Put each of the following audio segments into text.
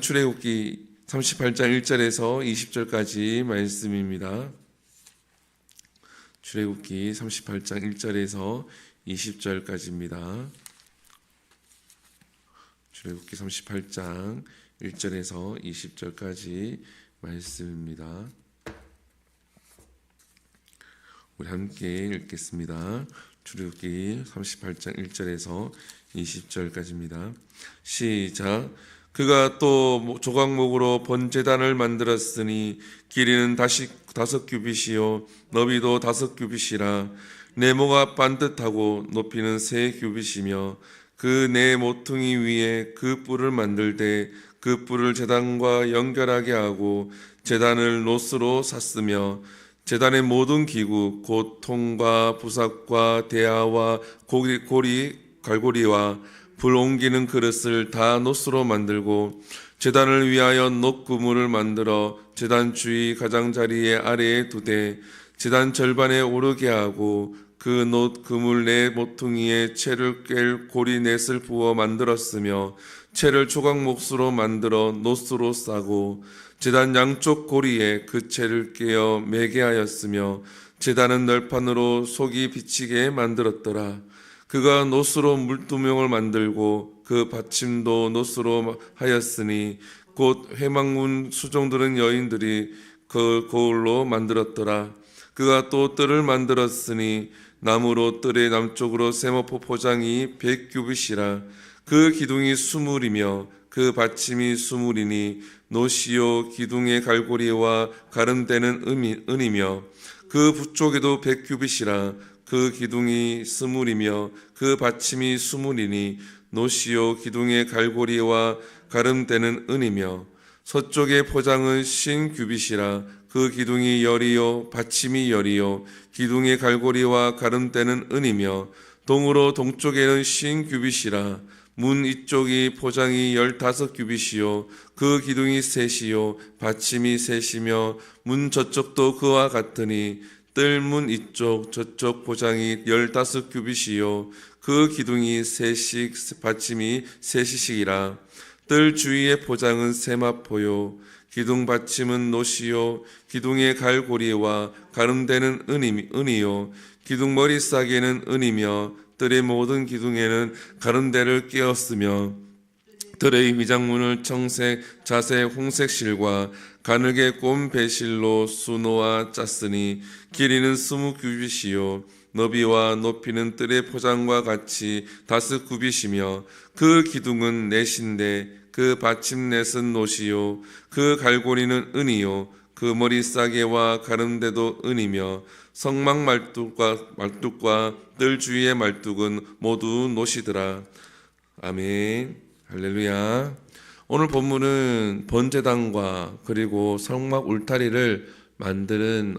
출애굽기 38장 1절에서 20절까지 말씀입니다. 출애굽기 38장 1절에서 20절까지입니다. 출애굽기 38장 1절에서 20절까지 말씀입니다. 우리 함께 읽겠습니다. 출애굽기 38장 1절에서 20절까지입니다. 시작. 그가 또 조각목으로 번제단을 만들었으니 길이는 5규빗이요 너비도 5규빗이라 네모가 반듯하고 높이는 3규빗이며 그 네 모퉁이 위에 그 뿔을 만들되 그 뿔을 제단과 연결하게 하고 제단을 노스로 샀으며 제단의 모든 기구 곧 통과 부삭과 대야와 갈고리와 불 옮기는 그릇을 다 노스로 만들고 제단을 위하여 놋 그물을 만들어 제단 주위 가장자리에 아래에 두되 제단 절반에 오르게 하고 그 놋 그물 네 모퉁이에 채를 꿰 고리 넷을 부어 만들었으며 채를 조각목수로 만들어 놋으로 싸고 제단 양쪽 고리에 그 채를 꿰어 매게 하였으며 제단은 널판으로 속이 비치게 만들었더라. 그가 놋으로 물두멍을 만들고 그 받침도 놋으로 하였으니 곧 회막문 수종들은 여인들이 그 거울로 만들었더라. 그가 또 뜰을 만들었으니 나무로 뜰의 남쪽으로 세마포 포장이 100규빗이라 그 기둥이 20이며 그 받침이 20이니 놋이요 기둥의 갈고리와 가름대는 은이며 그 부쪽에도 100규빗이라 그 기둥이 20이며 그 받침이 20이니 놋이요 기둥의 갈고리와 가름대는 은이며 서쪽의 포장은 50규빗이라 그 기둥이 열이요 받침이 열이요 기둥의 갈고리와 가름대는 은이며 동으로 동쪽에는 50규빗이라 문 이쪽이 포장이 15규빗이요 그 기둥이 셋이요 받침이 셋이며 문 저쪽도 그와 같으니 뜰문 이쪽 저쪽 포장이 15규빗이요 그 기둥이 셋씩 받침이 셋이씩이라 뜰 주위의 포장은 세마포요 기둥 받침은 놋이요 기둥의 갈고리와 가름대는 은이요 기둥 머리 싸개는 은이며 뜰의 모든 기둥에는 가름대를 끼웠으며 뜰의 휘장문을 청색, 자색, 홍색 실과 가늘게 꼰 배실로 수놓아 짰으니 길이는 20규빗이요 너비와 높이는 뜰의 포장과 같이 5규빗이며 그 기둥은 넷인데 그 받침 넷은 놋이요 그 갈고리는 은이요 그 머리 싸개와 가름대도 은이며 성막 말뚝과 뜰 주위의 말뚝은 모두 놋이더라. 아멘. 할렐루야. 오늘 본문은 번제단과 그리고 성막 울타리를 만드는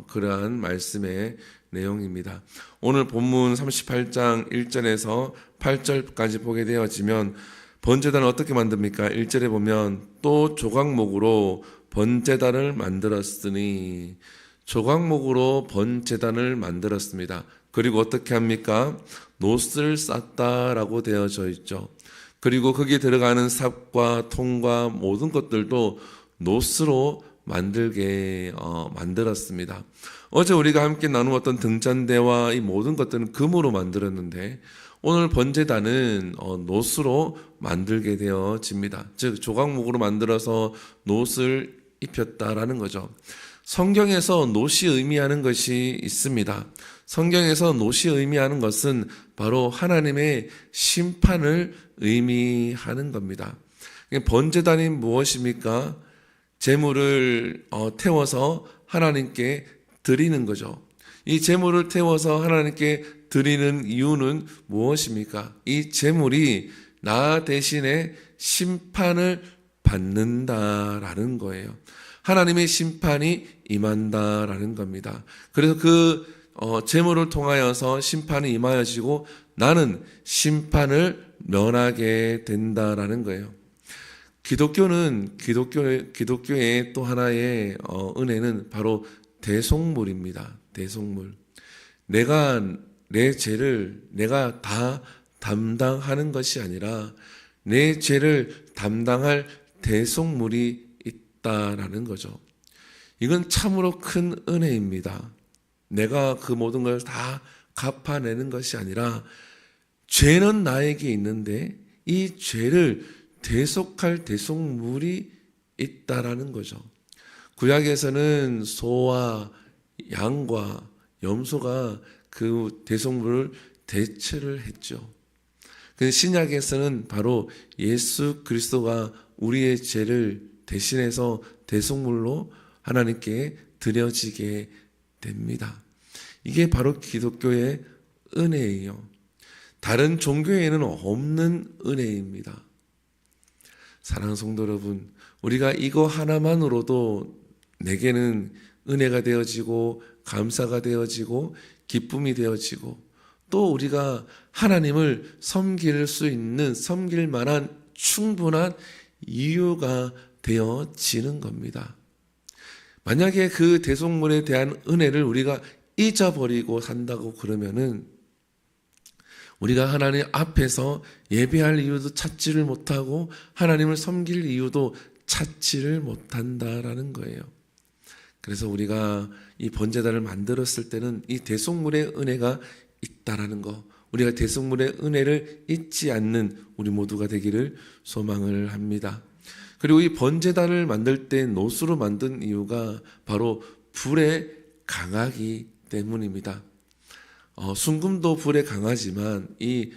그러한 말씀의 내용입니다. 오늘 본문 38장 1절에서 8절까지 보게 되어지면 번제단을 어떻게 만듭니까? 1절에 보면 또 조각목으로 번제단을 만들었으니 조각목으로 번제단을 만들었습니다. 그리고 어떻게 합니까? 놋을 쌌다라고 되어져 있죠. 그리고 거기에 들어가는 삽과 통과 모든 것들도 놋으로 만들게 만들었습니다. 어제 우리가 함께 나누었던 등잔대와 이 모든 것들은 금으로 만들었는데 오늘 번제단은 놋으로 만들게 되어집니다. 즉 조각목으로 만들어서 놋을 입혔다라는 거죠. 성경에서 놋이 의미하는 것이 있습니다. 성경에서 놋이 의미하는 것은 바로 하나님의 심판을 의미하는 겁니다. 번제단이 무엇입니까? 제물을 태워서 하나님께 드리는 거죠. 이 제물을 태워서 하나님께 드리는 이유는 무엇입니까? 이 제물이 나 대신에 심판을 받는다라는 거예요. 하나님의 심판이 임한다라는 겁니다. 그래서 그 제물을 통하여서 심판이 임하여지고 나는 심판을 면하게 된다라는 거예요. 기독교의 또 하나의 은혜는 바로 대속물입니다. 대속물. 내 죄를 내가 다 담당하는 것이 아니라 내 죄를 담당할 대속물이 있다라는 거죠. 이건 참으로 큰 은혜입니다. 내가 그 모든 걸 다 갚아내는 것이 아니라 죄는 나에게 있는데 이 죄를 대속할 대속물이 있다라는 거죠. 구약에서는 소와 양과 염소가 그 대속물을 대체를 했죠. 근데 신약에서는 바로 예수 그리스도가 우리의 죄를 대신해서 대속물로 하나님께 드려지게 됩니다. 이게 바로 기독교의 은혜예요. 다른 종교에는 없는 은혜입니다. 사랑하는 성도 여러분, 우리가 이거 하나만으로도 내게는 은혜가 되어지고 감사가 되어지고 기쁨이 되어지고 또 우리가 하나님을 섬길 수 있는 섬길 만한 충분한 이유가 되어지는 겁니다. 만약에 그 대속물에 대한 은혜를 우리가 잊어버리고 산다고 그러면은 우리가 하나님 앞에서 예배할 이유도 찾지를 못하고 하나님을 섬길 이유도 찾지를 못한다라는 거예요. 그래서 우리가 이 번제단을 만들었을 때는 이 대속물의 은혜가 있다라는 거, 우리가 대속물의 은혜를 잊지 않는 우리 모두가 되기를 소망을 합니다. 그리고 이 번제단을 만들 때 놋으로 만든 이유가 바로 불에 강하기 때문입니다. 순금도 불에 강하지만 이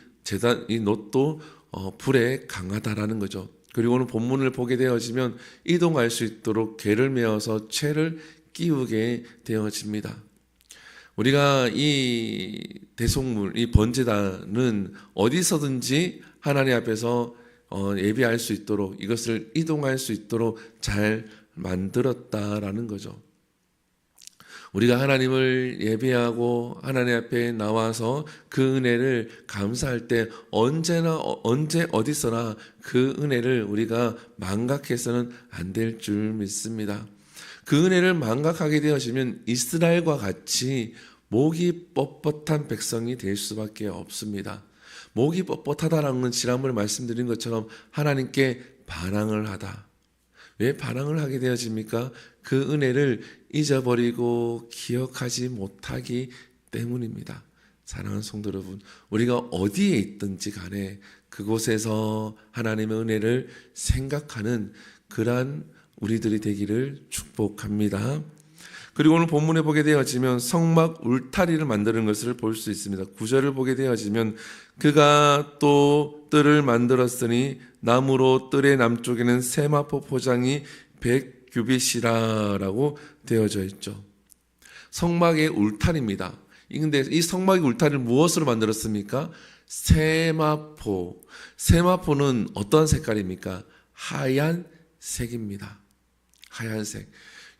놋도 불에 강하다라는 거죠. 그리고는 본문을 보게 되어지면 이동할 수 있도록 개를 메어서 채를 끼우게 되어집니다. 우리가 이 대속물, 이 번제단은 어디서든지 하나님 앞에서 예배할 수 있도록 이것을 이동할 수 있도록 잘 만들었다라는 거죠. 우리가 하나님을 예배하고 하나님 앞에 나와서 그 은혜를 감사할 때 언제나 언제 어디서나 그 은혜를 우리가 망각해서는 안 될 줄 믿습니다. 그 은혜를 망각하게 되어지면 이스라엘과 같이 목이 뻣뻣한 백성이 될 수밖에 없습니다. 목이 뻣뻣하다라는 건 지난번에 말씀드린 것처럼 하나님께 반항을 하다. 왜 반항을 하게 되어집니까? 그 은혜를 잊어버리고 기억하지 못하기 때문입니다. 사랑하는 성도 여러분, 우리가 어디에 있든지 간에 그곳에서 하나님의 은혜를 생각하는 그러한 우리들이 되기를 축복합니다. 그리고 오늘 본문에 보게 되어지면 성막 울타리를 만드는 것을 볼 수 있습니다. 9절을 보게 되어지면 그가 또 뜰을 만들었으니 나무로 뜰의 남쪽에는 세마포 포장이 100규빗이라라고 되어져 있죠. 성막의 울타리입니다. 근데 이 성막의 울타리를 무엇으로 만들었습니까? 세마포. 세마포는 어떤 색깔입니까? 하얀색입니다. 하얀색.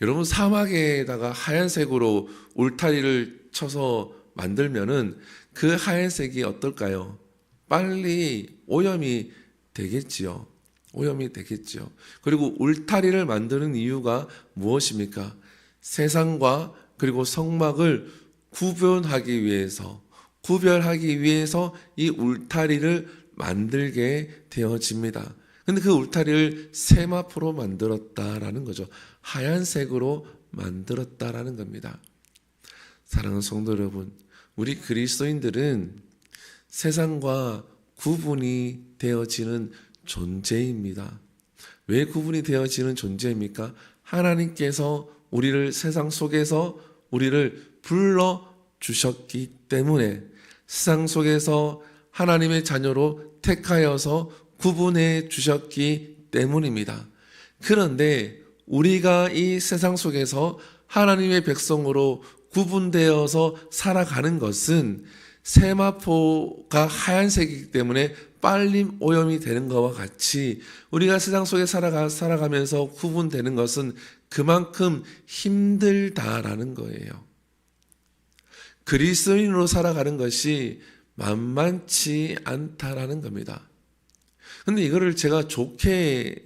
여러분 사막에다가 하얀색으로 울타리를 쳐서 만들면은 그 하얀색이 어떨까요? 빨리 오염이 되겠지요. 오염이 되겠지요. 그리고 울타리를 만드는 이유가 무엇입니까? 세상과 그리고 성막을 구별하기 위해서 이 울타리를 만들게 되어집니다. 근데 그 울타리를 세마포로 만들었다라는 거죠. 하얀색으로 만들었다라는 겁니다. 사랑하는 성도 여러분, 우리 그리스도인들은 세상과 구분이 되어지는 존재입니다. 왜 구분이 되어지는 존재입니까? 하나님께서 우리를 세상 속에서 우리를 불러주셨기 때문에 세상 속에서 하나님의 자녀로 택하여서 구분해 주셨기 때문입니다. 그런데 우리가 이 세상 속에서 하나님의 백성으로 구분되어서 살아가는 것은 세마포가 하얀색이기 때문에 빨리 오염이 되는 것과 같이 우리가 세상 속에 살아가면서 구분되는 것은 그만큼 힘들다라는 거예요. 그리스도인으로 살아가는 것이 만만치 않다라는 겁니다. 근데 이거를 제가 좋게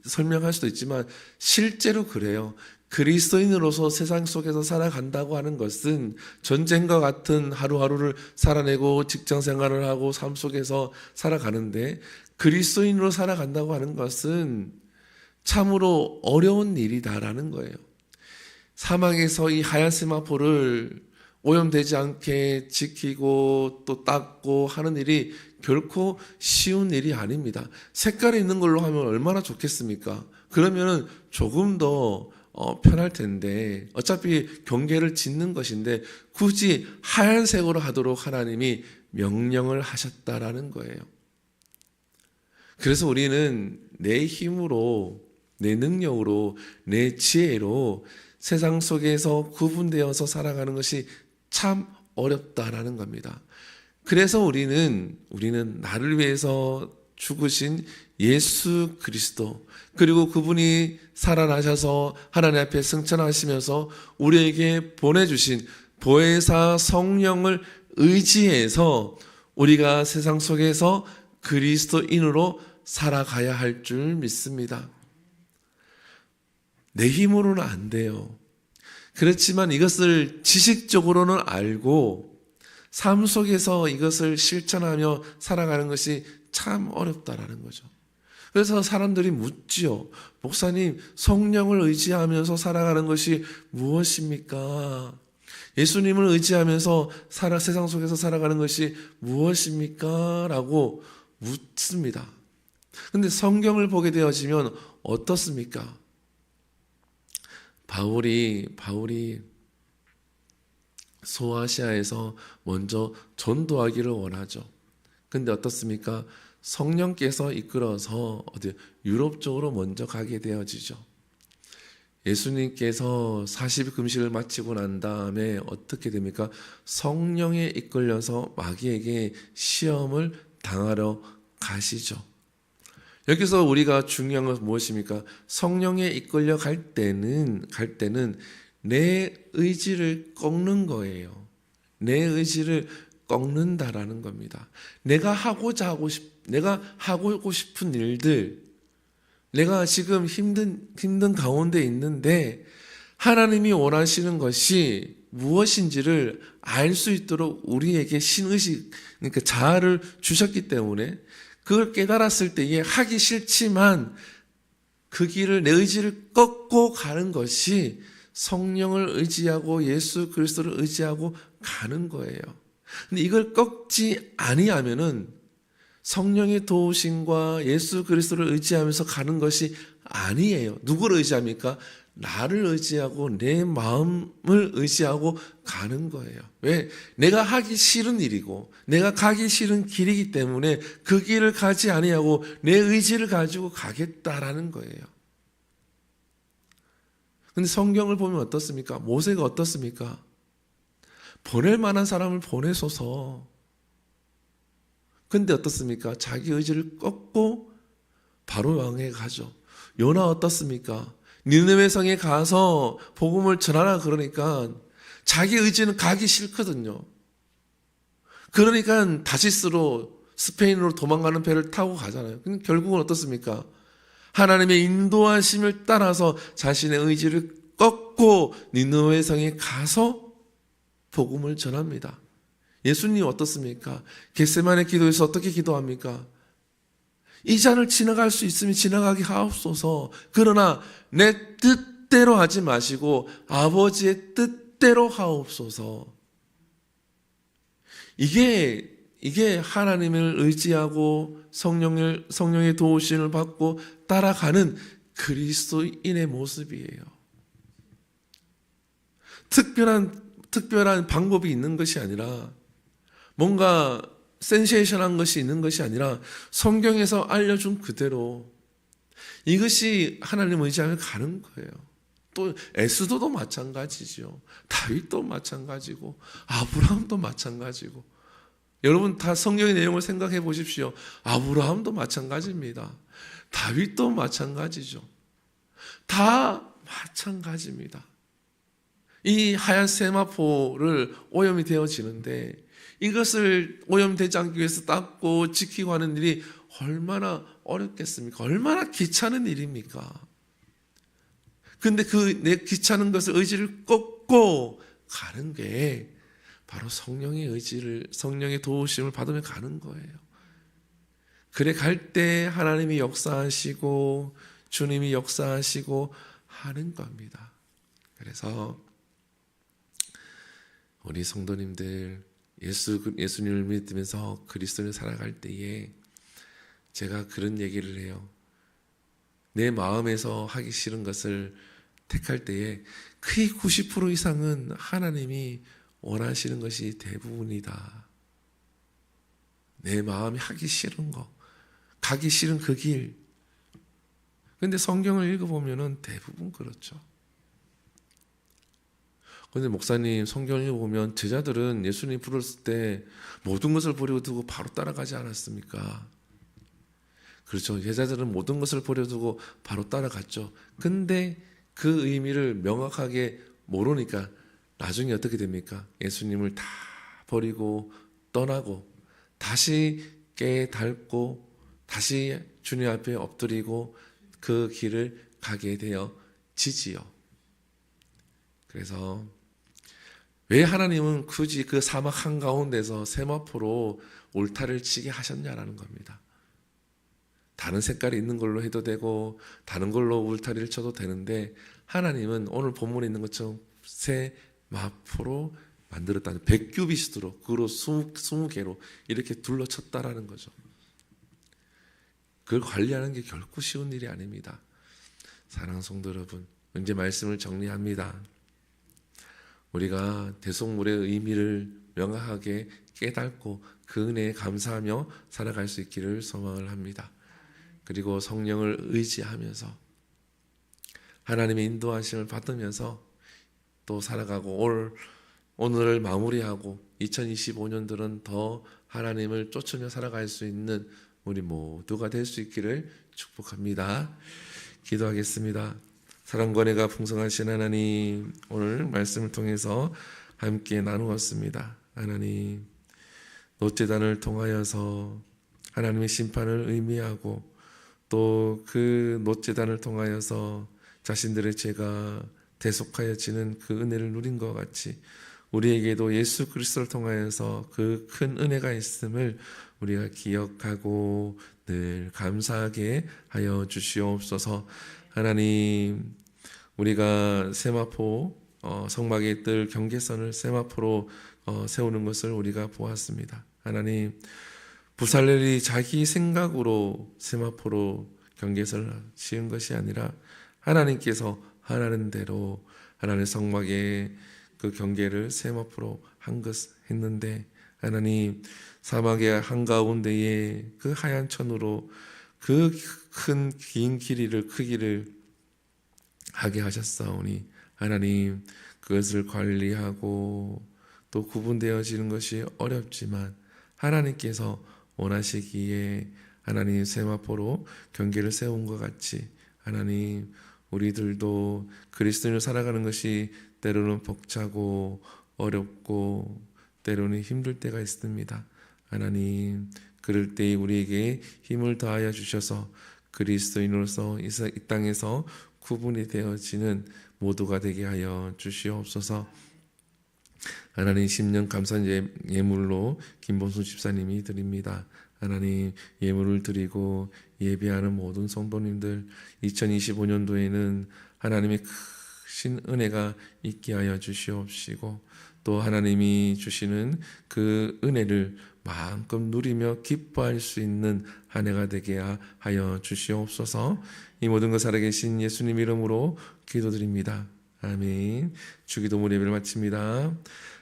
설명할 수도 있지만 실제로 그래요. 그리스도인으로서 세상 속에서 살아간다고 하는 것은 전쟁과 같은 하루하루를 살아내고 직장 생활을 하고 삶 속에서 살아가는데 그리스도인으로 살아간다고 하는 것은 참으로 어려운 일이다라는 거예요. 사막에서 이 하얀 세마포를 오염되지 않게 지키고 또 닦고 하는 일이 결코 쉬운 일이 아닙니다. 색깔이 있는 걸로 하면 얼마나 좋겠습니까? 그러면은 조금 더 편할 텐데 어차피 경계를 짓는 것인데 굳이 하얀색으로 하도록 하나님이 명령을 하셨다라는 거예요. 그래서 우리는 내 힘으로, 내 능력으로, 내 지혜로 세상 속에서 구분되어서 살아가는 것이 참 어렵다라는 겁니다. 그래서 우리는 나를 위해서 죽으신 예수 그리스도, 그리고 그분이 살아나셔서 하나님 앞에 승천하시면서 우리에게 보내주신 보혜사 성령을 의지해서 우리가 세상 속에서 그리스도인으로 살아가야 할 줄 믿습니다. 내 힘으로는 안 돼요. 그렇지만 이것을 지식적으로는 알고 삶 속에서 이것을 실천하며 살아가는 것이 참 어렵다라는 거죠. 그래서 사람들이 묻지요. 목사님, 성령을 의지하면서 살아가는 것이 무엇입니까? 예수님을 의지하면서 세상 속에서 살아가는 것이 무엇입니까? 라고 묻습니다. 근데 성경을 보게 되어지면 어떻습니까? 바울이 소아시아에서 먼저 전도하기를 원하죠. 근데 어떻습니까? 성령께서 이끌어서 유럽 쪽으로 먼저 가게 되어지죠. 예수님께서 40일 금식을 마치고 난 다음에 어떻게 됩니까? 성령에 이끌려서 마귀에게 시험을 당하러 가시죠. 여기서 우리가 중요한 것은 무엇입니까? 성령에 이끌려 갈 때는 내 의지를 꺾는 거예요. 내 의지를 꺾는다라는 겁니다. 내가 하고 싶은 일들, 내가 지금 힘든 가운데 있는데 하나님이 원하시는 것이 무엇인지를 알 수 있도록 우리에게 신의식, 그러니까 자아를 주셨기 때문에 그걸 깨달았을 때에 하기 싫지만 그 길을, 내 의지를 꺾고 가는 것이 성령을 의지하고 예수 그리스도를 의지하고 가는 거예요. 근데 이걸 꺾지 아니하면은 성령의 도우심과 예수 그리스도를 의지하면서 가는 것이 아니에요. 누구를 의지합니까? 나를 의지하고 내 마음을 의지하고 가는 거예요. 왜? 내가 하기 싫은 일이고 내가 가기 싫은 길이기 때문에 그 길을 가지 아니하고 내 의지를 가지고 가겠다라는 거예요. 근데 성경을 보면 어떻습니까? 모세가 어떻습니까? 보낼 만한 사람을 보내소서. 근데 어떻습니까? 자기 의지를 꺾고 바로 왕에 가죠. 요나 어떻습니까? 니느웨 성에 가서 복음을 전하라 그러니까 자기 의지는 가기 싫거든요. 그러니까 다시스로 스페인으로 도망가는 배를 타고 가잖아요. 근데 결국은 어떻습니까? 하나님의 인도하심을 따라서 자신의 의지를 꺾고 니느웨 성에 가서 복음을 전합니다. 예수님 어떻습니까? 겟세마네 기도에서 어떻게 기도합니까? 이 잔을 지나갈 수 있으면 지나가게 하옵소서. 그러나 내 뜻대로 하지 마시고 아버지의 뜻대로 하옵소서. 이게 하나님을 의지하고 성령의 도우심을 받고 따라가는 그리스도인의 모습이에요. 특별한 방법이 있는 것이 아니라 뭔가 센세이션한 것이 있는 것이 아니라 성경에서 알려준 그대로 이것이 하나님 의지하며 가는 거예요. 또 에스더도 마찬가지죠. 다윗도 마찬가지고 아브라함도 마찬가지고 여러분 다 성경의 내용을 생각해 보십시오. 아브라함도 마찬가지입니다. 다윗도 마찬가지죠. 다 마찬가지입니다. 이 하얀 세마포를 오염이 되어지는데 이것을 오염되지 않기 위해서 닦고 지키고 하는 일이 얼마나 어렵겠습니까? 얼마나 귀찮은 일입니까? 근데 내 귀찮은 것을 의지를 꺾고 가는 게 바로 성령의 도우심을 받으며 가는 거예요. 그래 갈 때 하나님이 역사하시고 주님이 역사하시고 하는 겁니다. 그래서 우리 성도님들 예수님을 믿으면서 그리스도를 살아갈 때에 제가 그런 얘기를 해요. 내 마음에서 하기 싫은 것을 택할 때에 거의 90% 이상은 하나님이 원하시는 것이 대부분이다. 내 마음이 하기 싫은 거, 가기 싫은 그 길. 근데 성경을 읽어보면 대부분 그렇죠. 근데 목사님, 성경을 읽어보면 제자들은 예수님 부르실 때 모든 것을 버려두고 바로 따라가지 않았습니까? 그렇죠. 제자들은 모든 것을 버려두고 바로 따라갔죠. 근데 그 의미를 명확하게 모르니까 나중에 어떻게 됩니까? 예수님을 다 버리고 떠나고 다시 깨닫고 다시 주님 앞에 엎드리고 그 길을 가게 되어지지요. 그래서 왜 하나님은 굳이 그 사막 한가운데서 세마포로 올타를 치게 하셨냐라는 겁니다. 다른 색깔이 있는 걸로 해도 되고 다른 걸로 울타리를 쳐도 되는데 하나님은 오늘 본문에 있는 것처럼 세마포로 만들었다는 100규비스트로 그로 20개로 이렇게 둘러쳤다라는 거죠. 그걸 관리하는 게 결코 쉬운 일이 아닙니다. 사랑하는 성도 여러분, 이제 말씀을 정리합니다. 우리가 대속물의 의미를 명확하게 깨닫고 그 은혜에 감사하며 살아갈 수 있기를 소망을 합니다. 그리고 성령을 의지하면서 하나님의 인도하심을 받으면서 또 살아가고 오늘을 마무리하고 2025년들은 더 하나님을 쫓으며 살아갈 수 있는 우리 모두가 될 수 있기를 축복합니다. 기도하겠습니다. 사랑과 은혜가 풍성하신 하나님, 오늘 말씀을 통해서 함께 나누었습니다. 하나님, 놋제단을 통하여서 하나님의 심판을 의미하고 또 그 놋제단을 통하여서 자신들의 죄가 대속하여지는 그 은혜를 누린 것 같이 우리에게도 예수 그리스도를 통하여서 그 큰 은혜가 있음을 우리가 기억하고 늘 감사하게 하여 주시옵소서. 하나님, 우리가 세마포 성막에 뜰 경계선을 세마포로 세우는 것을 우리가 보았습니다. 하나님, 부살렐이 자기 생각으로 세마포로 경계선을 지은 것이 아니라 하나님께서 하라는 대로 하나님의 성막에 그 경계를 세마포로 했는데 하나님, 사막의 한가운데에 그 하얀 천으로 그 큰 긴 크기를 하게 하셨사오니 하나님, 그것을 관리하고 또 구분되어지는 것이 어렵지만 하나님께서 원하시기에 하나님 세마포로 경계를 세운 것 같이 하나님, 우리들도 그리스도인으로 살아가는 것이 때로는 벅차고 어렵고 때로는 힘들 때가 있습니다. 하나님, 그럴 때 우리에게 힘을 더하여 주셔서 그리스도인으로서 이 땅에서 구분이 되어지는 모두가 되게 하여 주시옵소서. 하나님, 10년 감사 예물로 김본수 집사님이 드립니다. 하나님, 예물을 드리고 예배하는 모든 성도님들 2025년도에는 하나님의 크신 은혜가 있게 하여 주시옵시고 또 하나님이 주시는 그 은혜를 마음껏 누리며 기뻐할 수 있는 한 해가 되게 하여 주시옵소서. 이 모든 것 살아계신 예수님 이름으로 기도드립니다. 아멘. 주기도문 예배를 마칩니다.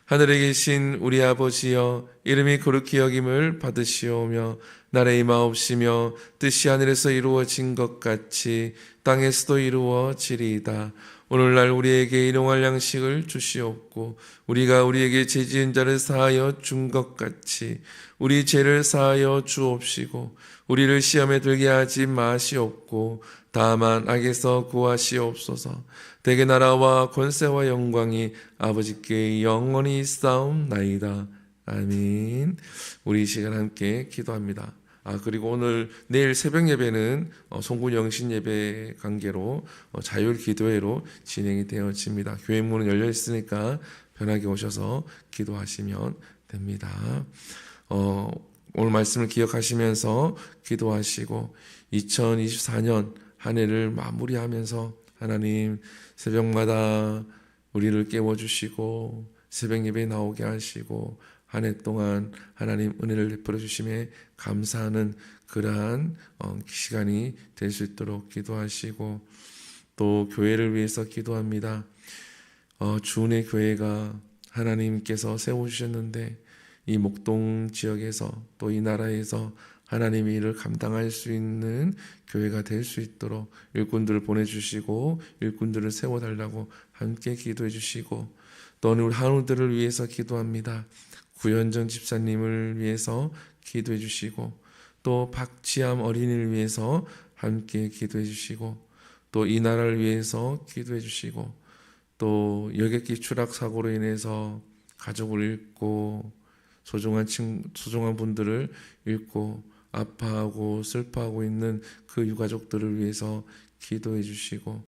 하늘에 계신 우리 아버지여, 이름이 거룩히 여김을 받으시오며 나라의 임하옵시며 뜻이 하늘에서 이루어진 것 같이 땅에서도 이루어지리이다. 오늘날 우리에게 일용할 양식을 주시옵고 우리가 우리에게 죄 지은 자를 사하여 준 것 같이 우리 죄를 사하여 주옵시고 우리를 시험에 들게 하지 마시옵고 다만 악에서 구하시옵소서. 대개 나라와 권세와 영광이 아버지께 영원히 있사옵나이다. 아멘. 우리 이 시간 함께 기도합니다. 그리고 내일 새벽 예배는 송군 영신 예배 관계로 자율 기도회로 진행이 되어집니다. 교회 문은 열려 있으니까 편하게 오셔서 기도하시면 됩니다. 오늘 말씀을 기억하시면서 기도하시고 2024년 한 해를 마무리하면서 하나님 새벽마다 우리를 깨워주시고 새벽 예배에 나오게 하시고 한 해 동안 하나님 은혜를 베풀어 주심에 감사하는 그러한 시간이 될 수 있도록 기도하시고 또 교회를 위해서 기도합니다. 주은혜 교회가 하나님께서 세우셨는데 이 목동 지역에서 또 이 나라에서 하나님의 일을 감당할 수 있는 교회가 될 수 있도록 일꾼들을 보내주시고 일꾼들을 세워달라고 함께 기도해 주시고 또 우리 한우들을 위해서 기도합니다. 구현정 집사님을 위해서 기도해 주시고 또 박지암 어린이를 위해서 함께 기도해 주시고 또 이 나라를 위해서 기도해 주시고 또 여객기 추락 사고로 인해서 가족을 잃고 소중한 분들을 잃고 아파하고 슬퍼하고 있는 그 유가족들을 위해서 기도해 주시고